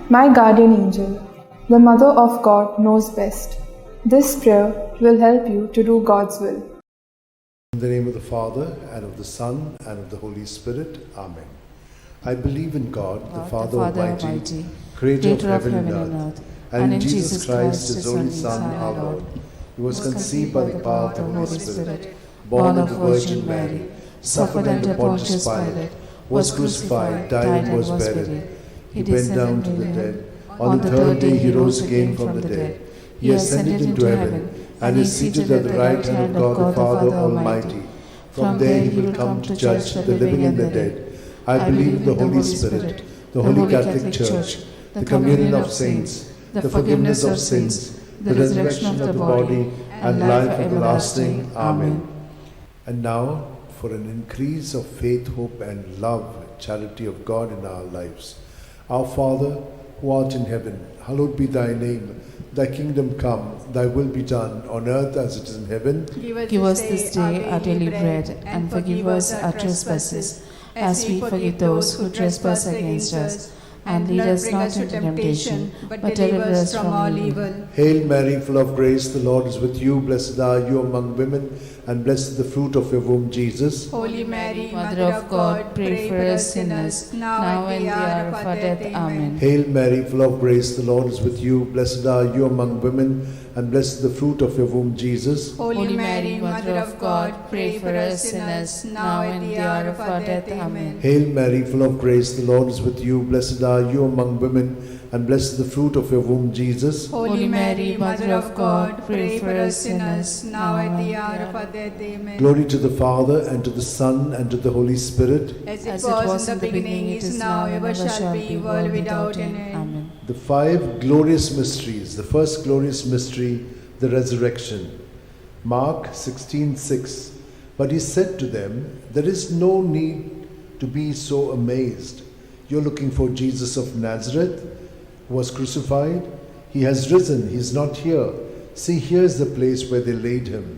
My guardian angel, the Mother of God knows best. This prayer will help you to do God's will. In the name of the Father, and of the Son, and of the Holy Spirit. Amen. I believe in God, the Father Almighty, creator of heaven and earth, and in Jesus Christ, his only Son, our Lord, who was conceived by the power of the Holy Spirit, born of the Virgin Mary, suffered under Pontius Pilate, was crucified, died, and was buried. He went down to the dead. On the third day he rose again from the dead. He ascended into heaven, and is seated at the right hand of God the Father Almighty. From there he will come to judge the living and the dead. I believe in the Holy Spirit, the Holy Catholic Church, the communion of saints, the forgiveness of sins, the resurrection of the body, and life everlasting. Amen. And now, for an increase of faith, hope, and love, charity of God in our lives. Our Father, who art in heaven, hallowed be thy name. Thy kingdom come, thy will be done, on earth as it is in heaven. Give us this day our daily bread, and forgive us our trespasses, as we forgive those who trespass against us. And lead us not into temptation, but deliver us from all evil. Hail Mary, full of grace, the Lord is with you. Blessed are you among women, and blessed is the fruit of your womb, Jesus. Holy Mary, Mother of God, pray for us sinners, now and the hour of our death. Amen. Hail Mary, full of grace, the Lord is with you. Blessed are you among women, and blessed is the fruit of your womb, Jesus. Holy Mary, Mother of God, pray for us sinners, now and the hour of our death. Amen. Hail Mary, full of grace, the Lord is with you. Blessed are you among women, and blessed is the fruit of your womb, Jesus. Holy Mary, Mother of God, pray for us sinners, now and the hour of our death. Amen. Glory to the Father, and to the Son, and to the Holy Spirit. As it was in the beginning, it is now, ever shall be, world without end. Amen. The five glorious mysteries. The first glorious mystery, the resurrection. Mark 16:6. But he said to them, there is no need to be so amazed. You're looking for Jesus of Nazareth, who was crucified. He has risen, he is not here. See, here's the place where they laid him.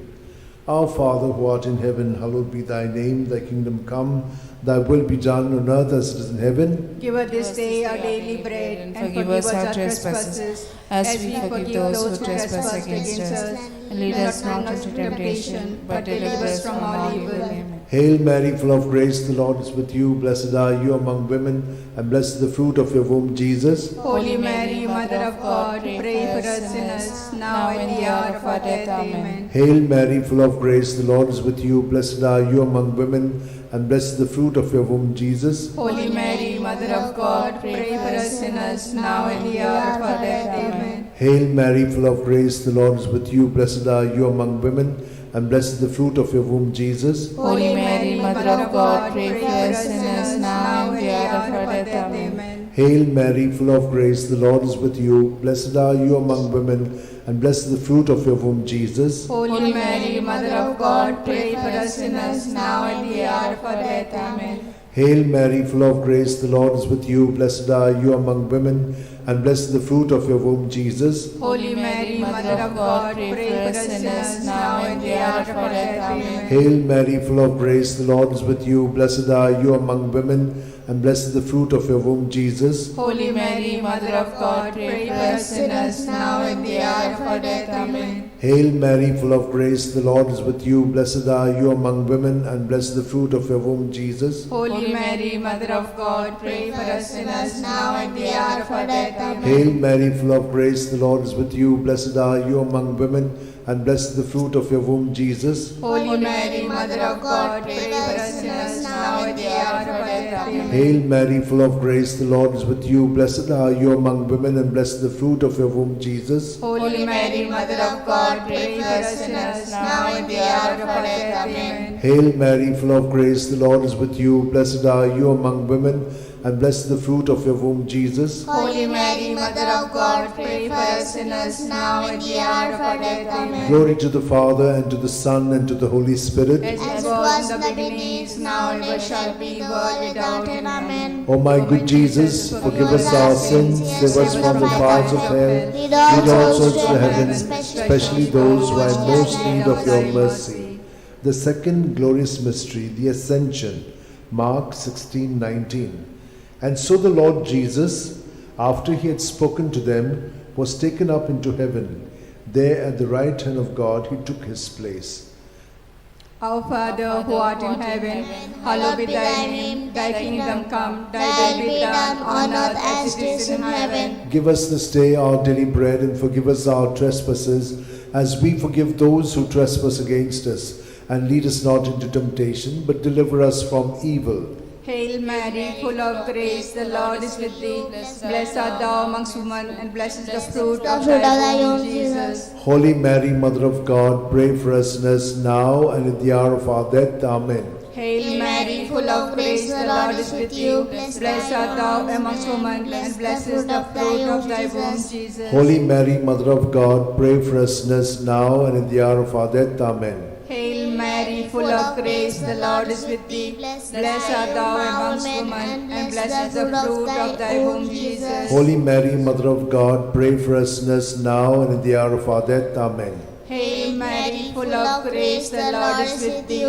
Our Father, who art in heaven, hallowed be thy name. Thy kingdom come, thy will be done on earth as it is in heaven. Give us this day our daily bread, and forgive us our trespasses, as we forgive those who trespass against us. And lead us not into temptation, but deliver us from all evil. Amen. Hail Mary, full of grace, the Lord is with you. Blessed are you among women, and blessed is the fruit of your womb, Jesus. Holy Mary, Mother of God, pray for us sinners, now and the hour of our death. Amen. Hail Mary, full of grace, the Lord is with you. Blessed are you among women, and blessed is the fruit of your womb, Jesus. Holy Mary, Mother of God, pray for us sinners, now and the hour of our death. Amen. Hail Mary, full of grace, the Lord is with you. Blessed are you among women, and blessed is the fruit of your womb, Jesus. Holy Mary, Mother of God, pray for us sinners, now and the hour of our death. Amen. Hail Mary, full of grace, the Lord is with you. Blessed are you among women, and blessed is the fruit of your womb, Jesus. Holy Mary, Mother of God, pray for us sinners, now and the hour of our death. Amen. Hail Mary, full of grace, the Lord is with you. Blessed are you among women, and blessed is the fruit of your womb, Jesus. Holy Mary, Mother of God, pray for us sinners, now and the hour of our death. Amen. Hail Mary, full of grace, the Lord is with you. Blessed are you among women, and blessed is the fruit of your womb, Jesus. Holy Mary, Mother of God, pray for us sinners, now and the hour of our death. Amen. Hail Mary, full of grace, the Lord is with you. Blessed are you among women, and blessed is the fruit of your womb, Jesus. Holy Mary, Mother of God, pray for us sinners, now and the hour of our death. Amen. Hail Mary, full of grace, the Lord is with you. Blessed are you among women, and blessed is the fruit of your womb, Jesus. Holy Mary, Mother of God, pray for us sinners, now and the hour of our death. Amen. Hail Mary, full of grace, the Lord is with you. Blessed are you among women, and blessed is the fruit of your womb, Jesus. Holy Mary, Mother of God, pray for us sinners, now and the hour of our death. Amen. Hail Mary, full of grace, the Lord is with you. Blessed are you among women, and blessed is the fruit of your womb, Jesus. Holy Mary, Mother of God, pray for us sinners, now and the hour of our death. Amen. Glory to the Father, and to the Son, and to the Holy Spirit. As it was in the beginning, is now, and ever shall be, world without end. Amen. O my good Jesus, forgive us our sins, save us from the fires of hell, lead all souls to heaven, especially those who are in most need of your mercy. The second glorious mystery, the Ascension. Mark 16:19. And so the Lord Jesus, after he had spoken to them, was taken up into heaven. There at the right hand of God he took his place. Our Father, who art in heaven, hallowed be thy name. Thy kingdom come, thy will be done on earth as it is in heaven. Give us this day our daily bread, and forgive us our trespasses, as we forgive those who trespass against us. And lead us not into temptation, but deliver us from evil. Hail Mary, full of grace, the Lord is with thee. Blessed art thou amongst women, and blessed is the fruit of thy womb, Jesus. Holy Mary, Mother of God, pray for us sinners now and at the hour of our death. Amen. Hail Mary, full of grace, the Lord is with you. Blessed art thou amongst women, and blessed is the fruit of thy womb, Jesus. Holy Mary, Mother of God, pray for us sinners now and at the hour of our death. Amen. Hail Mary, full of grace, the Lord is with thee. Blessed art thou amongst women, and blessed is the fruit of thy womb, Jesus. Holy Mary, Mother of God, pray for us sinners now and at the hour of our death. Amen. Hail Mary, full of grace, the Lord is with thee.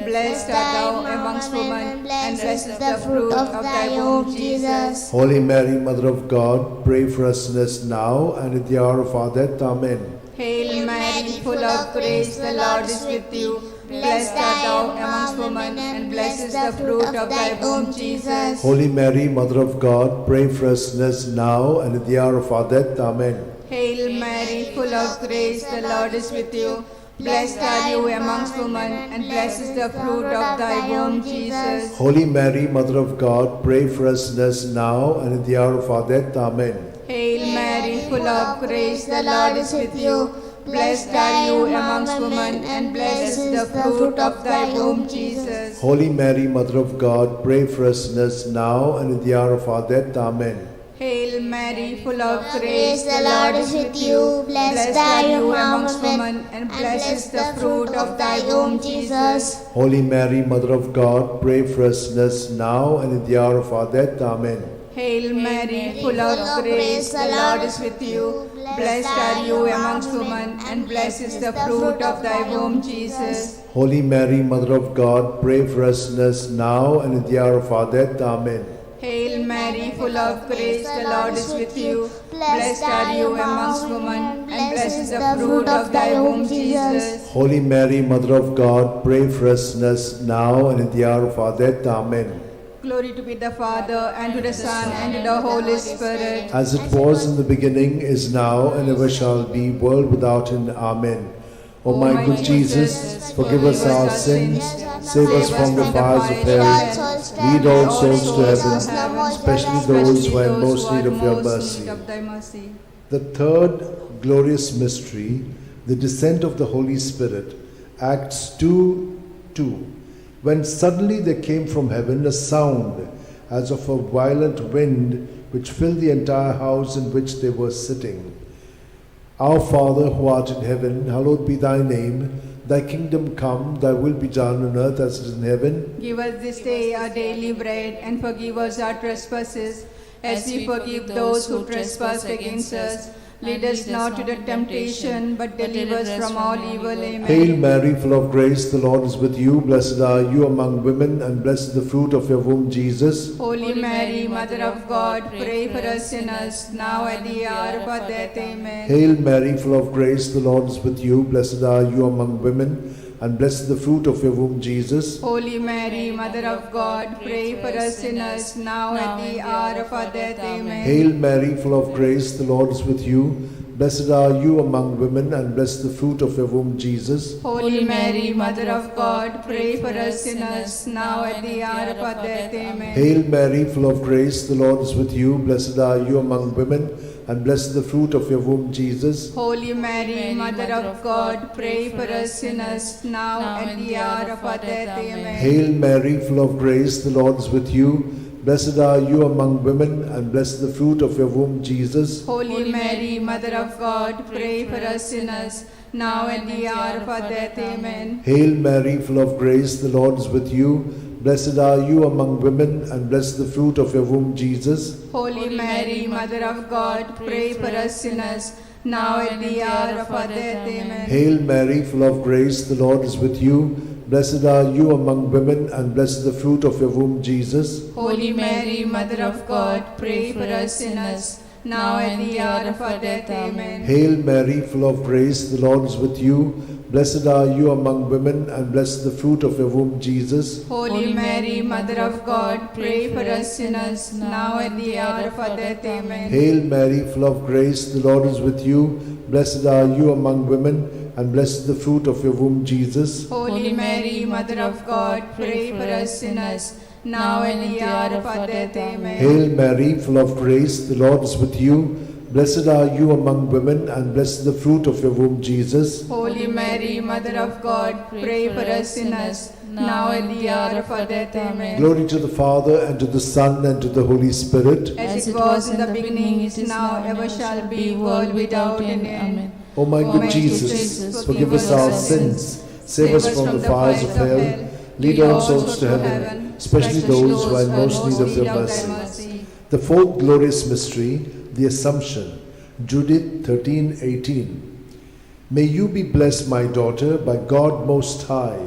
Blessed art thou amongst women, and blessed is the fruit of thy womb, Jesus. Holy Mary, Mother of God, pray for us sinners now and at the hour of our death. Amen. Hail Mary, full of grace, the Lord is with you. Blessed art thou amongst women, and blessed is the fruit of thy womb, Jesus. Holy Mary, Mother of God, pray for us sinners now and at the hour of our death. Amen. Hail Mary, full of grace, the Lord is with you. Blessed are you amongst women, and blessed is the fruit of thy womb, Jesus. Holy Mary, Mother of God, pray for us sinners now and at the hour of our death. Amen. Hail Mary, full of grace, the Lord is with you. Blessed are you amongst women, and blessed is the fruit of thy womb, Jesus. Holy Mary, Mother of God, pray for us sinners now and at the hour of our death. Amen. Hail Mary, full of grace, the Lord is with you. Blessed are you amongst women, and blessed is the fruit of thy womb, Jesus. Holy Mary, Mother of God, pray for us sinners now and at the hour of our death. Amen. Hail Mary, full of grace, the Lord is with you. Blessed are you amongst women, and blessed is the fruit of thy womb, Jesus. Holy Mary, Mother of God, pray for us sinners now and at the hour of our death. Amen. Hail Mary, full of grace, the Lord is with you. Blessed are you amongst women, and blessed is the fruit of thy womb, Jesus. Holy Mary, Mother of God, pray for us sinners now and at the hour of our death. Amen. Glory to be the Father, and to the Son, and to the Holy Spirit. As it was in the beginning, is now, and ever shall be, world without end. Amen. O my good Jesus, forgive us our sins, save us from the fires of hell, lead all souls to heaven, especially those who are in most need of your mercy. The third glorious mystery, the descent of the Holy Spirit, Acts 2:2. When suddenly there came from heaven a sound as of a violent wind, which filled the entire house in which they were sitting. Our Father, who art in heaven, hallowed be thy name. Thy kingdom come, thy will be done on earth as it is in heaven. Give us this day our daily bread, and forgive us our trespasses, as we forgive those who trespass against us. Lead us not to the temptation, but deliver us from all evil. Amen. Hail Mary, full of grace, the Lord is with you. Blessed are you among women, and blessed is the fruit of your womb, Jesus. Holy Mary, Mother of God, pray for us sinners, now at the hour of our death. Amen. Hail Mary, full of grace, the Lord is with you. Blessed are you among women, and blessed is the fruit of your womb, Jesus. Holy Mary, Mother of God, pray for us sinners, now at the hour of our death. Amen. Hail Mary, full of grace, the Lord is with you. Blessed are you among women, and blessed the fruit of your womb, Jesus. Holy Mary, Mother of God, pray for us sinners, now at the hour of our death. Amen. Hail Mary, full of grace, the Lord is with you. Blessed are you among women, and blessed the fruit of your womb, Jesus. Holy Mary, Mother of God, pray for us sinners, now at the hour of our death. Amen. Hail Mary, full of grace, the Lord is with you. Blessed are you among women, and blessed the fruit of your womb, Jesus. Holy Mary, Mother of God, pray for us sinners, now at the hour of our death. Amen. Hail Mary, full of grace, the Lord is with you. Blessed are you among women, and blessed the fruit of your womb, Jesus. Holy Mary, Mother of God, pray for us sinners, now at the hour of our death. Amen. Hail Mary, full of grace, the Lord is with you. Blessed are you among women, and blessed is the fruit of your womb, Jesus. Holy Mary, Mother of God, pray for us sinners, now and at the hour of our death. Amen. Hail Mary, full of grace, the Lord is with you. Blessed are you among women, and blessed is the fruit of your womb, Jesus. Holy Mary, Mother of God, pray for us sinners, now and at the hour of our death. Amen. Hail Mary, full of grace, the Lord is with you. Blessed are you among women, and blessed is the fruit of your womb, Jesus. Holy Mary, Mother of God, pray for us sinners, now and at the hour of our death. Amen. Hail Mary, full of grace, the Lord is with you. Blessed are you among women, and blessed is the fruit of your womb, Jesus. Holy Mary, Mother of God, pray for us sinners, now and at the hour of our death. Amen. Glory to the Father, and to the Son, and to the Holy Spirit. As it was in the beginning, is now, ever shall be, world without an end. O my good Jesus, forgive us our sins, save us from the fires of hell, lead all souls to heaven, especially those who are in most need of your mercy. The fourth glorious mystery, the Assumption. Judith 13:18. May you be blessed, my daughter, by God Most High,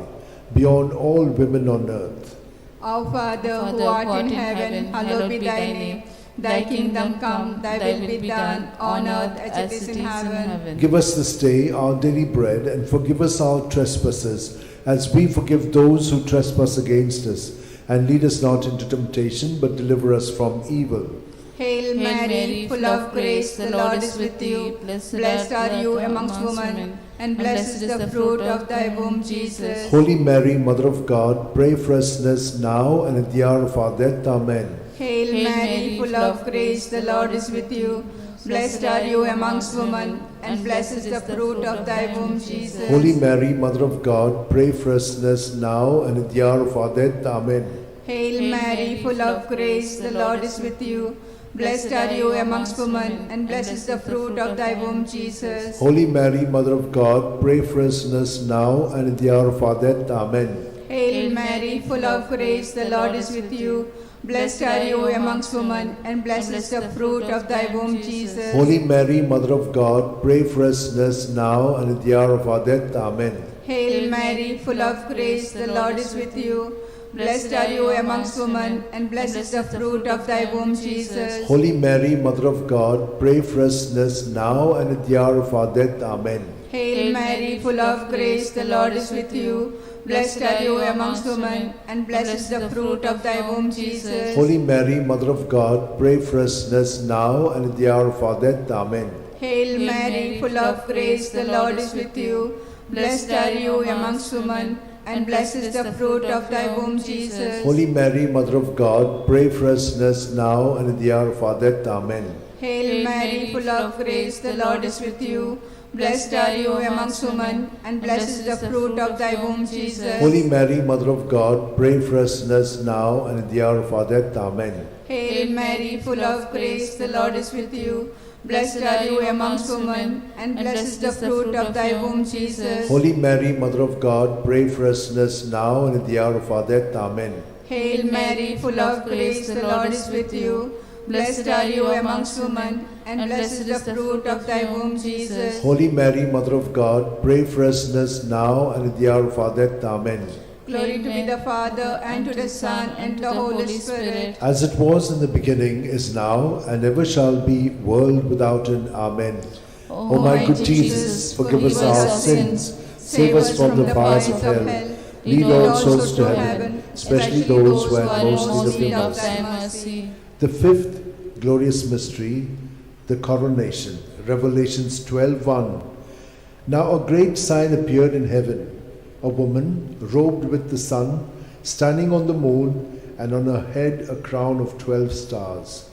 beyond all women on earth. Our Father, who art in heaven, hallowed be thy name. Thy kingdom come, thy will be done, on earth as it is in heaven. Give us this day our daily bread, and forgive us our trespasses, as we forgive those who trespass against us. And lead us not into temptation, but deliver us from evil. Hail Mary, full of grace, the Lord is with you. Blessed are you amongst women, and blessed is the fruit of thy womb, Jesus. Holy Mary, Mother of God, pray for us sinners now and at the hour of our death. Amen. Hail Mary, full of grace, the Lord is with you. Blessed are you amongst women, and blessed is the fruit of thy womb, Jesus. Holy Mary, Mother of God, pray for us sinners now and at the hour of our death. Amen. Hail Mary, full of grace, the Lord is with you. Blessed are you amongst women, and blessed is the fruit of thy womb, Jesus. Holy Mary, Mother of God, pray for us sinners now and at the hour of our death. Amen. Hail Mary, full of grace, the Lord is with you. Blessed are you amongst women, and blessed is the fruit of thy womb, Jesus. Holy Mary, Mother of God, pray for us sinners now and at the hour of our death. Amen. Hail Mary, full of grace, the Lord is with you. Blessed are you amongst women, and blessed is the fruit of thy womb, Jesus. Holy Mary, Mother of God, pray for us sinners now and at the hour of our death. Amen. Hail Mary, full of grace, the Lord is with you. Blessed are you amongst women, and blessed is the fruit of thy womb, Jesus. Holy Mary, Mother of God, pray for us sinners now and at the hour of our death. Amen. Hail Mary, full of grace, the Lord is with you. Blessed are you amongst women, and blessed is the fruit of thy womb, Jesus. Holy Mary, Mother of God, pray for us sinners now and at the hour of our death. Amen. Hail Mary, full of grace, the Lord is with you. Blessed are you amongst women, and blessed is the fruit of thy womb, Jesus. Holy Mary, Mother of God, pray for us sinners now and at the hour of our death. Amen. Hail Mary, full of grace, the Lord is with you. Blessed are you amongst women, and blessed is the fruit of thy womb, Jesus. Holy Mary, Mother of God, pray for us sinners now and at the hour of our death. Amen. Hail Mary, full of grace, the Lord is with you. Blessed are you amongst women, and blessed is the fruit of thy womb, Jesus. Holy Mary, Mother of God, pray for us sinners now and at the hour of our death. Amen. Glory to be the Father, and to the Son, and to the Holy Spirit. As it was in the beginning, is now, and ever shall be, world without end. Amen. O my good Jesus, forgive us our sins, save us from the fires of hell, lead all souls to heaven, especially those who are most in need of thy mercy. The fifth glorious mystery, the coronation. Revelations 12:1. Now a great sign appeared in heaven, a woman robed with the sun, standing on the moon, and on her head a crown of 12 stars.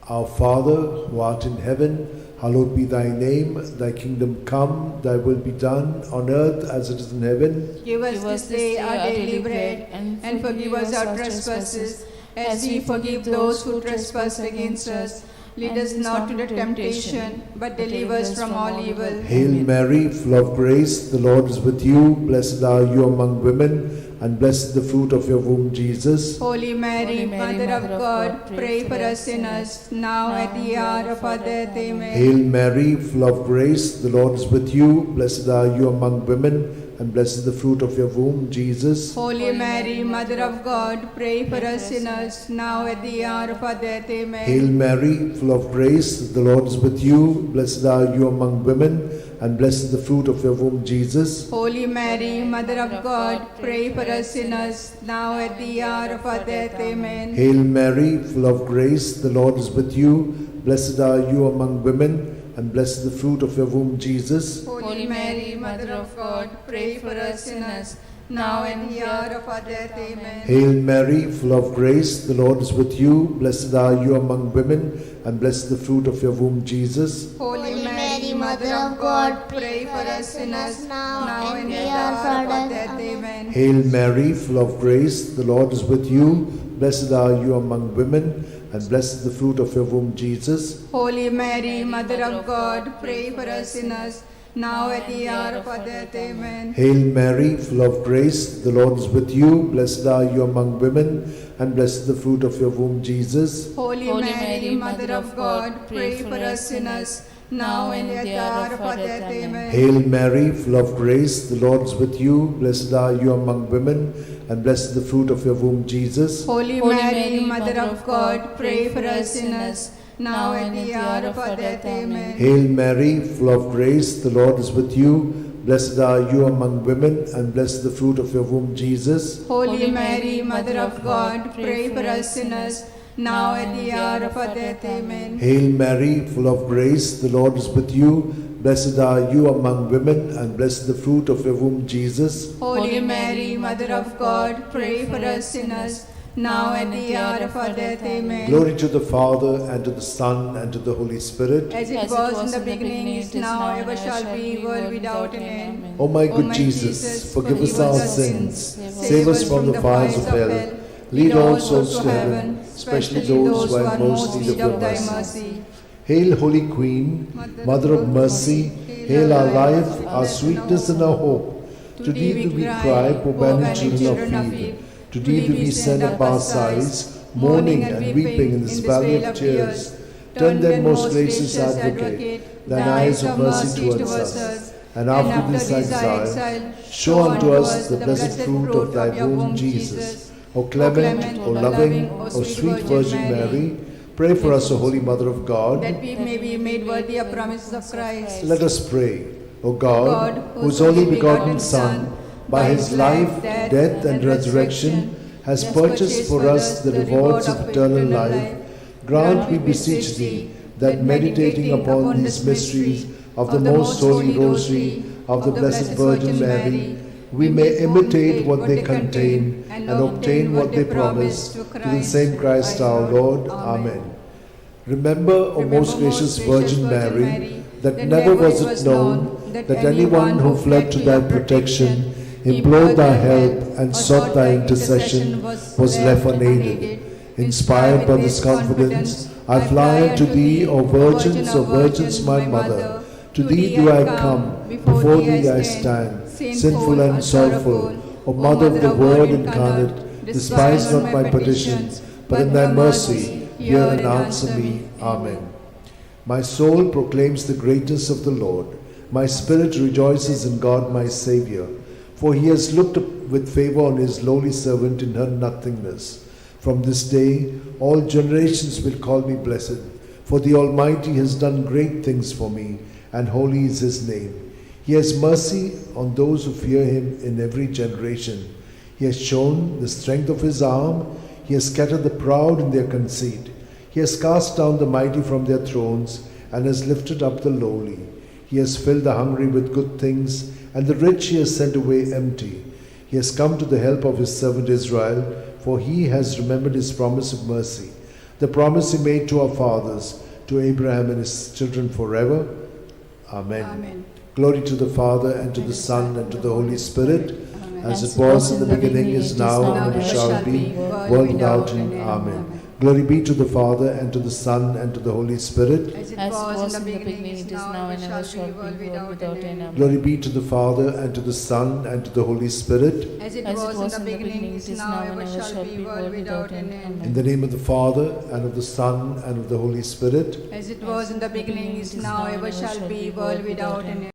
Our Father, who art in heaven, hallowed be thy name. Thy kingdom come, thy will be done, on earth as it is in heaven. Give us this day our daily bread, and forgive us our trespasses, as we forgive those who trespass against us. Lead us not into temptation, but deliver us from all evil. Hail Mary, full of grace, the Lord is with you. Blessed are you among women, and blessed is the fruit of your womb, Jesus. Holy Mary, Mother of God, pray for us sinners, now at the hour of our death. Amen. Hail Mary, full of grace, the Lord is with you. Blessed are you among women, and blessed is the fruit of your womb, Jesus. Holy Mary, Mother of God, pray for us sinners, now at the hour of our death. Amen. Hail Mary, full of grace, the Lord is with you. Blessed are you among women, and blessed is the fruit of your womb, Jesus. Holy Mary, Mother of God, pray for us sinners, now at the hour of our death. Amen. Hail Mary, full of grace, the Lord is with you. Blessed are you among women, and blessed is the fruit of your womb, Jesus. Holy Mary, Mother of God, pray for us sinners, now and the hour of our death. Amen. Hail Mary, full of grace, the Lord is with you. Blessed are you among women, and blessed is the fruit of your womb, Jesus. Holy Mary, Mother of God, pray for us sinners, now and at the hour of our death. Amen. Hail Mary, full of grace, the Lord is with you. Blessed are you among women, and blessed is the fruit of your womb, Jesus. Holy Mary, Mother of God, pray for us sinners, now at the hour of our death. Amen. Hail Mary, full of grace, the Lord is with you. Blessed are you among women, and blessed is the fruit of your womb, Jesus. Holy Mary, Mother of God, pray for us sinners, now and at the hour of our death. Amen. Hail Mary, full of grace, the Lord is with you. Blessed are you among women, and blessed is the fruit of your womb, Jesus. Holy Mary, Mother of God, pray for us sinners, now and at the hour of our death. Amen. Hail Mary, full of grace, the Lord is with you. Blessed are you among women, and blessed is the fruit of your womb, Jesus. Holy Mary, Mother of God, pray for us sinners, now at the hour of our death. Amen. Hail Mary, full of grace, the Lord is with you. Blessed are you among women, and blessed is the fruit of your womb, Jesus. Holy Mary, Mother of God, pray for us sinners, now at the hour of our death. Amen. Glory to the Father, and to the Son, and to the Holy Spirit. As it was in the beginning, is now, ever shall be, world without an end. O my good Jesus, forgive us our sins, save us from the fires of hell, lead all souls to heaven, especially those who are in most need of thy mercy. Hail, Holy Queen, Mother of Mercy, hail our life, our sweetness, and our hope. To thee do we cry, poor abandoned children of Eve. To thee do we send up our sighs, mourning and weeping in this valley of tears. Turn then, most gracious Advocate, thine eyes of mercy towards us, and after this exile, show unto us the blessed fruit of thy womb, Jesus. O clement, O loving, O sweet Virgin Mary, pray for us, O Holy Mother of God, that we may be made worthy of promises of Christ. Let us pray. O God, whose only begotten Son, by his life, death, and resurrection, has purchased for us the rewards of eternal life, grant, we beseech thee, that meditating upon these mysteries of the most holy Rosary of the Blessed Virgin Mary, we may imitate what they contain and obtain what they promise, through the same Christ our Lord. Amen. Remember, O most gracious Virgin Mary, that never was it known that anyone who fled to thy protection, implored thy help, and sought thy intercession was left unaided. Inspired by this confidence, I fly unto thee, O Virgins, my Mother. To thee do I come, before thee I stand, sinful and sorrowful. O Mother of the Word incarnate, despise not my petitions, but in thy mercy hear and answer me. Amen. My soul proclaims the greatness of the Lord. My spirit rejoices in God my Saviour, for he has looked with favour on his lowly servant in her nothingness. From this day all generations will call me blessed, for the Almighty has done great things for me, and holy is his name. He has mercy on those who fear him in every generation. He has shown the strength of his arm. He has scattered the proud in their conceit. He has cast down the mighty from their thrones, and has lifted up the lowly. He has filled the hungry with good things, and the rich he has sent away empty. He has come to the help of his servant Israel, for he has remembered his promise of mercy, the promise he made to our fathers, to Abraham and his children forever. Amen. Amen. Glory to the Father, and to the Son, and to the Holy Spirit, as it was in the beginning, is now, and ever shall be, world without end. Amen. Glory be to the Father, and to the Son, and to the Holy Spirit. As it was in the beginning, it is now, and ever shall be, world without end. Amen. Glory be to the Father, and to the Son, and to the Holy Spirit. As it was in the beginning, it is now, and ever shall be, world without end. In the name of the Father, and of the Son, and of the Holy Spirit. As it was in the beginning, is now, ever shall be, world without end.